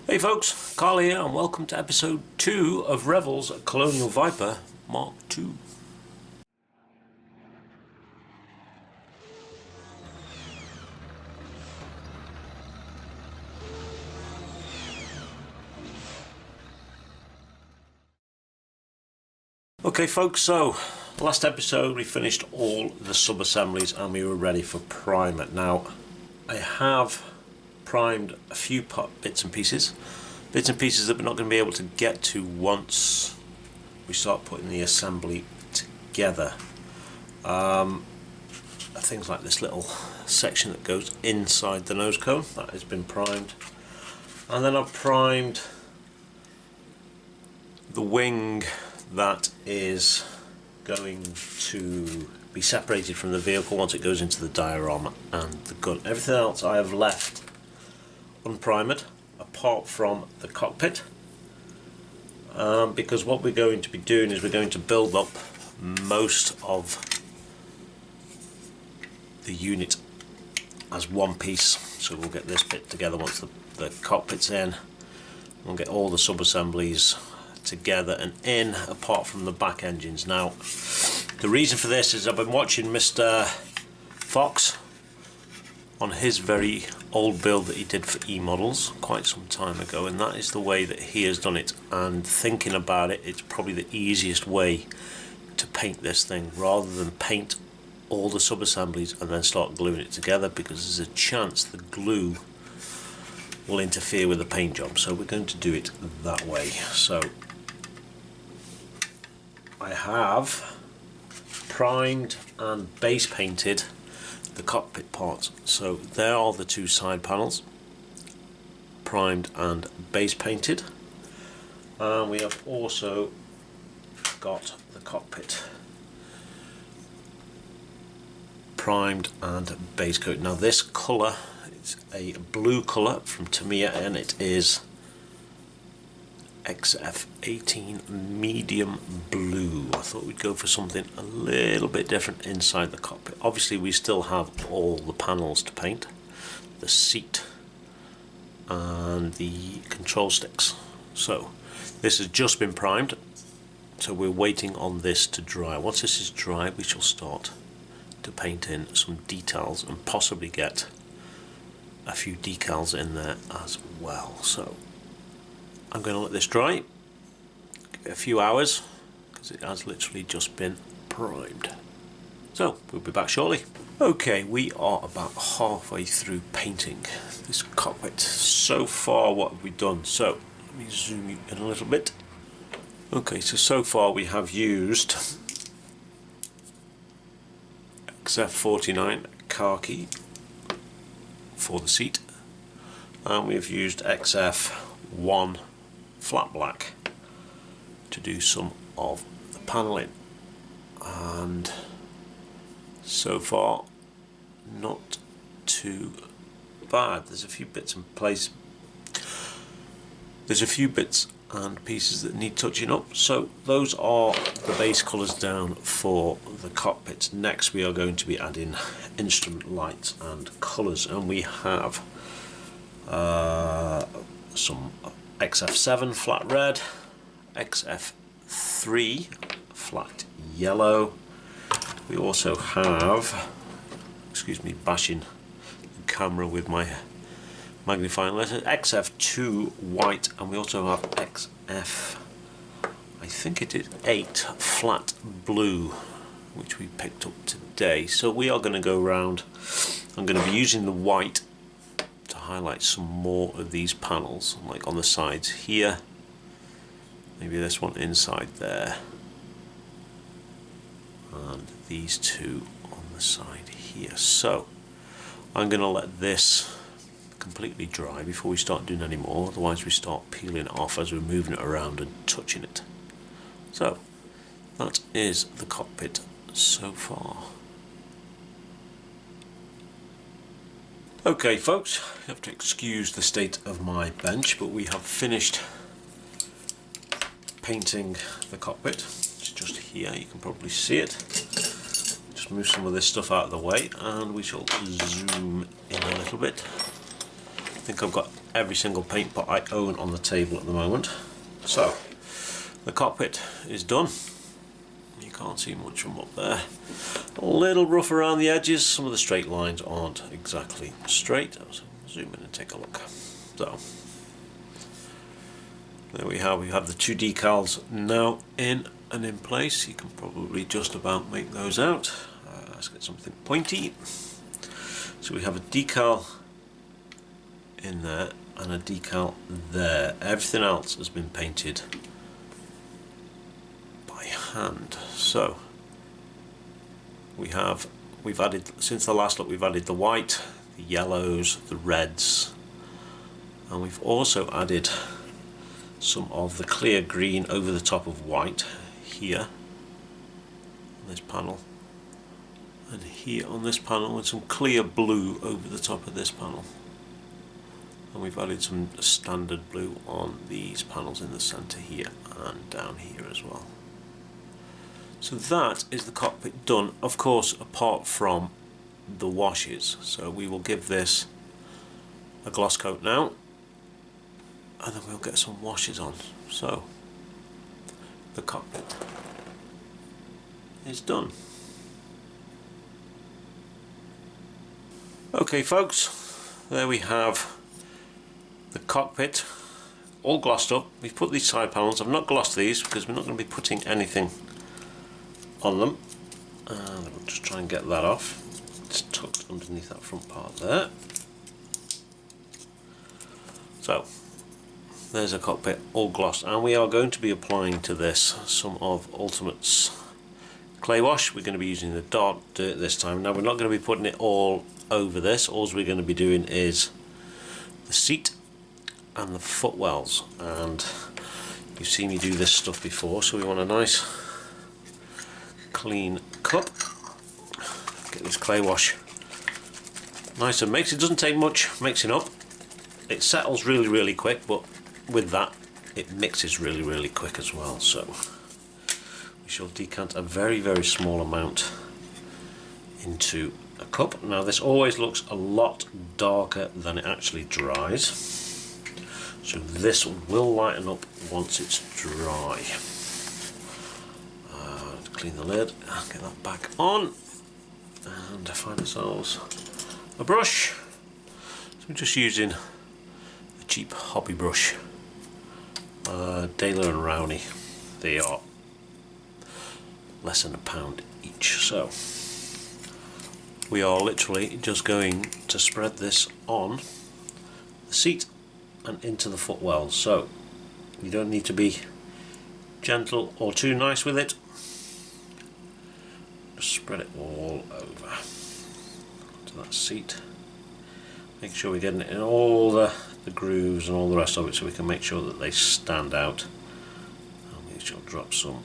Hey folks, Carl here and welcome to episode 2 of Revell's Colonial Viper Mark II. Okay folks, so last episode we finished all the sub-assemblies and we were ready for primer. Now I have primed a few bits and pieces that we're not going to be able to get to once we start putting the assembly together. Things like this little section that goes inside the nose cone, that has been primed, and then I've primed the wing that is going to be separated from the vehicle once it goes into the diorama and the gun. Everything else I have left unprimed apart from the cockpit, because what we're going to be doing is we're going to build up most of the unit as one piece. So we'll get this bit together once the cockpit's in. We'll get all the sub-assemblies together and in, apart from the back engines. Now the reason for this is I've been watching Mr. Fox on his very old build that he did for E-models quite some time ago, and that is the way that he has done it, and thinking about it, it's probably the easiest way to paint this thing rather than paint all the sub-assemblies and then start gluing it together, because there's a chance the glue will interfere with the paint job. So we're going to do it that way. So I have primed and base painted the cockpit parts. So there are the two side panels, primed and base painted, and we have also got the cockpit primed and base coat. Now this colour is a blue colour from Tamiya, and it is XF18 medium blue. I thought we'd go for something a little bit different inside the cockpit. Obviously we still have all the panels to paint, the seat and the control sticks. So this has just been primed, so we're waiting on this to dry. Once this is dry, we shall start to paint in some details and possibly get a few decals in there as well. So I'm going to let this dry, give it a few hours, because it has literally just been primed. So we'll be back shortly. Okay, we are about halfway through painting this cockpit. So far, what have we done? So let me zoom you in a little bit. Okay, so far we have used XF49 khaki for the seat, and we've used XF1 flat black to do some of the paneling, and so far not too bad. There's a few bits and pieces that need touching up, so those are the base colours down for the cockpit. Next we are going to be adding instrument lights and colours, and we have some XF7 flat red, XF3 flat yellow. We also have, excuse me, bashing the camera with my magnifying letter, XF2 white, and we also have XF, I think it is 8 flat blue, which we picked up today. So we are going to go around. I'm going to be using the white to highlight some more of these panels, like on the sides here, maybe this one inside there, and these two on the side here. So I'm going to let this completely dry before we start doing any more, otherwise we start peeling it off as we're moving it around and touching it. So that is the cockpit so far. Okay folks, you have to excuse the state of my bench, but we have finished painting the cockpit. It's just here, you can probably see it. Just move some of this stuff out of the way and we shall zoom in a little bit. I think I've got every single paint pot I own on the table at the moment. So the cockpit is done. You can't see much from up there. A little rough around the edges. Some of the straight lines aren't exactly straight. I'll zoom in and take a look. So there we have. We have the two decals now in and in place. You can probably just about make those out. Let's get something pointy. So we have a decal in there and a decal there. Everything else has been painted by hand. So we've added, since the last look, we've added the white, the yellows, the reds, and we've also added some of the clear green over the top of white here on this panel, and here on this panel, and some clear blue over the top of this panel. And we've added some standard blue on these panels in the centre here and down here as well. So that is the cockpit done, of course, apart from the washes. So we will give this a gloss coat now, and then we'll get some washes on. So the cockpit is done. Okay folks, there we have the cockpit all glossed up. We've put these side panels, I've not glossed these because we're not going to be putting anything on them. And we'll just try and get that off. It's tucked underneath that front part there. So there's a cockpit all glossed, and we are going to be applying to this some of Ultimate's clay wash. We're going to be using the dark dirt this time. Now we're not going to be putting it all over this. All we're going to be doing is the seat and the footwells, and you've seen me do this stuff before, so we want a nice clean cup. Get this clay wash nice and mixed. It doesn't take much mixing up. It settles really quick, but with that it mixes really quick as well. So we shall decant a very small amount into a cup. Now this always looks a lot darker than it actually dries, so this will lighten up once it's dry. Clean the lid and get that back on, and find ourselves a brush. So we're just using a cheap hobby brush, Daler and Rowney. They are less than £1 each. So we are literally just going to spread this on the seat and into the footwells. So you don't need to be gentle or too nice with it. Just spread it all over to that seat. Make sure we're getting it in all the grooves and all the rest of it, so we can make sure that they stand out. And we shall drop some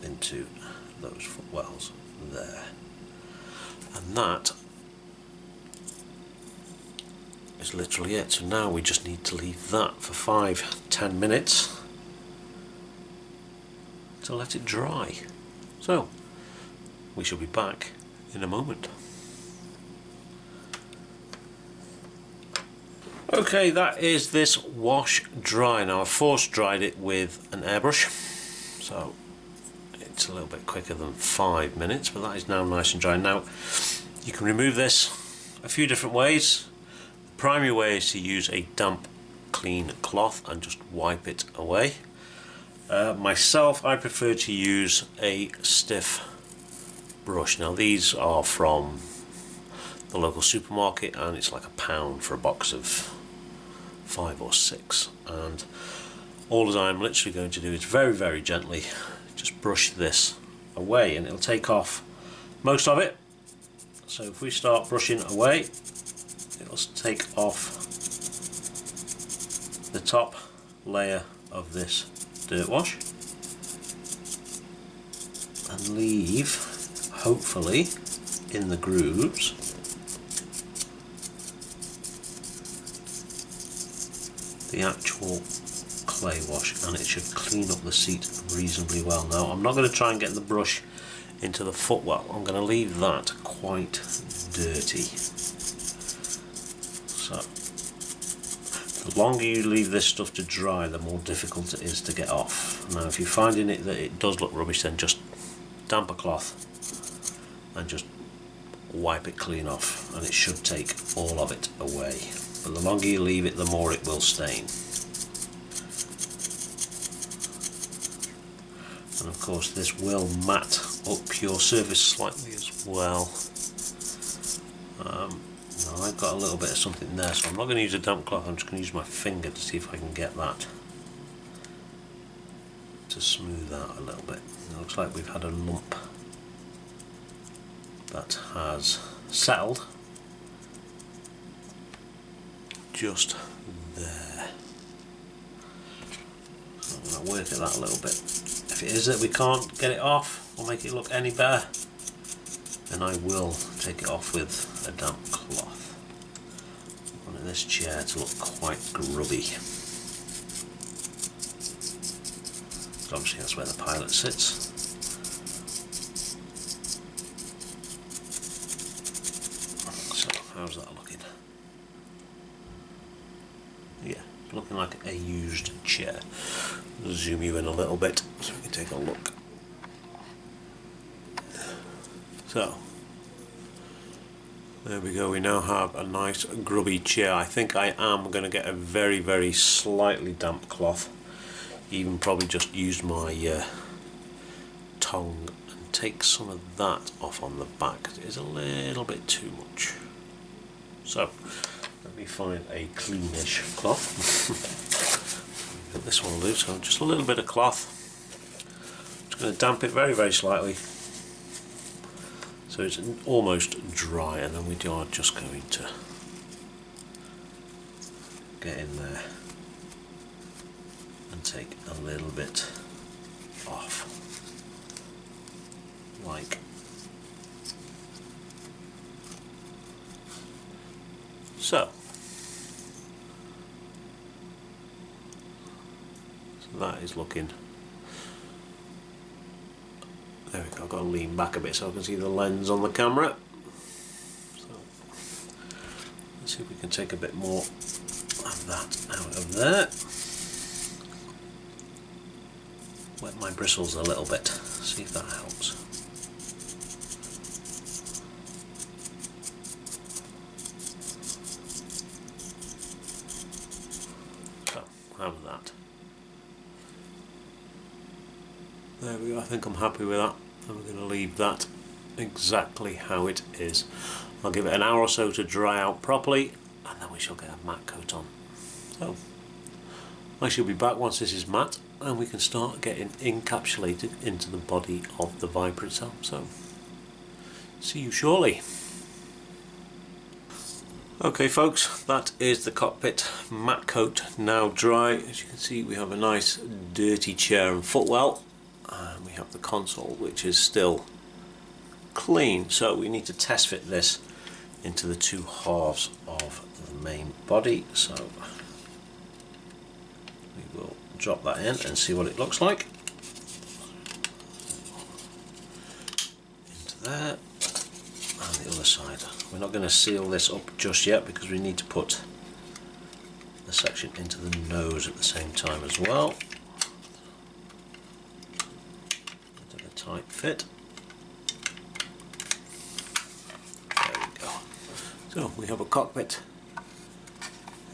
into those footwells there. And that is literally it. So now we just need to leave that for 5-10 minutes to let it dry. So we shall be back in a moment. Okay, that is this wash dry. Now I've force dried it with an airbrush, so it's a little bit quicker than 5 minutes, but that is now nice and dry. Now you can remove this a few different ways. The primary way is to use a damp clean cloth and just wipe it away. Myself, I prefer to use a stiff brush. Now these are from the local supermarket, and it's like £1 for a box of 5 or 6, and all that I'm literally going to do is very gently just brush this away, and it'll take off most of it. So if we start brushing away, it'll take off the top layer of this dirt wash and leave, hopefully, in the grooves the actual clay wash, and it should clean up the seat reasonably well. Now I'm not going to try and get the brush into the footwell. I'm going to leave that quite dirty. So The longer you leave this stuff to dry, the more difficult it is to get off. Now if you're finding it that it does look rubbish, then just damp a cloth and just wipe it clean off, and it should take all of it away. But the longer you leave it, the more it will stain. And of course this will matte up your surface slightly as well. Now I've got a little bit of something there, so I'm not going to use a damp cloth, I'm just going to use my finger to see if I can get that to smooth out a little bit. It looks like we've had a lump that has settled just there. So I'm going to work at that a little bit. If it is that we can't get it off or make it look any better, then I will take it off with a damp cloth. I want this chair to look quite grubby. So obviously that's where the pilot sits. So how's that looking? Yeah, looking like a used chair. I'll zoom you in a little bit so we can take a look. So there we go, we now have a nice grubby chair. I think I am going to get a very, very slightly damp cloth, even probably just use my tongue and take some of that off on the back. It is a little bit too much. So let me find a cleanish cloth. This one will do, so just a little bit of cloth. I'm just going to damp it very, very slightly so it's almost dry, and then we are just going to get in there and take a little bit off, like so. So that is looking. There we go, I've got to lean back a bit so I can see the lens on the camera. So let's see if we can take a bit more of that out of there. Wet my bristles a little bit, see if that helps. So, how's that? There we go, I think I'm happy with that. And we're going to leave that exactly how it is. I'll give it an hour or so to dry out properly, and then we shall get a matte coat on. So I shall be back once this is matte and we can start getting encapsulated into the body of the Viper itself. So see you shortly. Okay folks, that is the cockpit matte coat now dry. As you can see, we have a nice dirty chair and footwell, and we have the console which is still clean. So we need to test fit this into the two halves of the main body. So we will drop that in and see what it looks like. Into there, and the other side. We're not going to seal this up just yet because we need to put the section into the nose at the same time as well. Into the tight fit. There we go. So we have a cockpit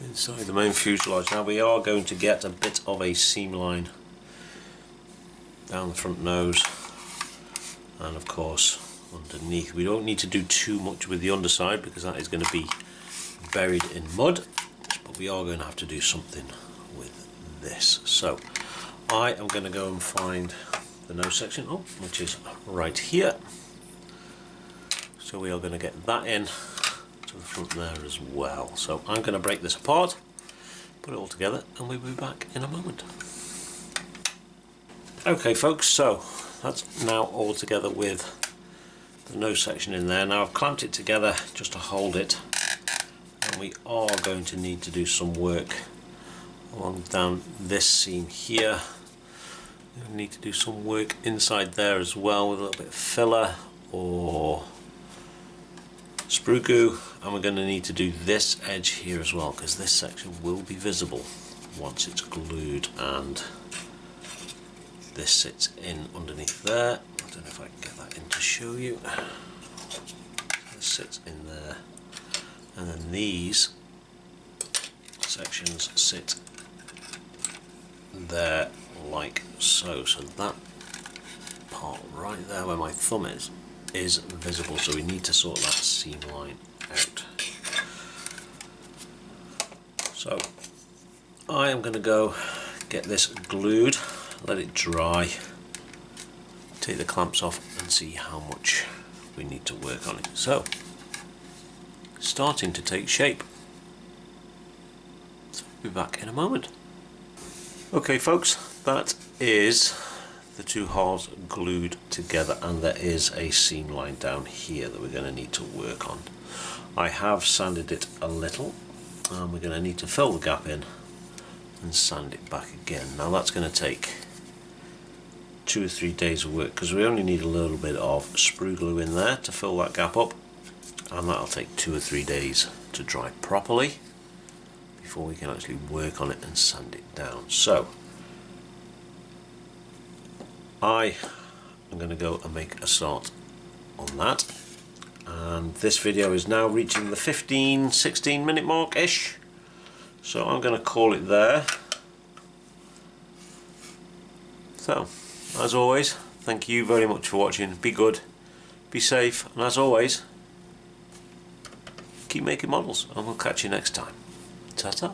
inside the main fuselage. Now we are going to get a bit of a seam line down the front nose, and of course underneath. We don't need to do too much with the underside because that is going to be buried in mud, but we are going to have to do something with this. So I am going to go and find the nose section, which is right here. So we are going to get that in to the front there as well. So I'm going to break this apart, put it all together, and we'll be back in a moment. Okay folks, so that's now all together with the nose section in there. Now I've clamped it together just to hold it, and we are going to need to do some work along down this seam here. We need to do some work inside there as well with a little bit of filler or sprue goo, and we're going to need to do this edge here as well, because this section will be visible once it's glued, and this sits in underneath there. I don't know if I can get that in to show you. This sits in there, and then these sections sit there like so. So that part right there where my thumb is visible, so we need to sort that seam line out. So I am going to go get this glued, let it dry, take the clamps off and see how much we need to work on it. So, starting to take shape. So I'll be back in a moment. Okay folks, that is the two halves glued together, and there is a seam line down here that we're going to need to work on. I have sanded it a little, and we're going to need to fill the gap in and sand it back again. Now that's going to take 2 or 3 days of work, because we only need a little bit of sprue glue in there to fill that gap up, and that'll take 2 or 3 days to dry properly before we can actually work on it and sand it down. So I am going to go and make a start on that, and this video is now reaching the 15-16 minute mark ish, so I'm going to call it there. So as always, thank you very much for watching. Be good, be safe, and as always, keep making models, and we'll catch you next time. Ta-ta.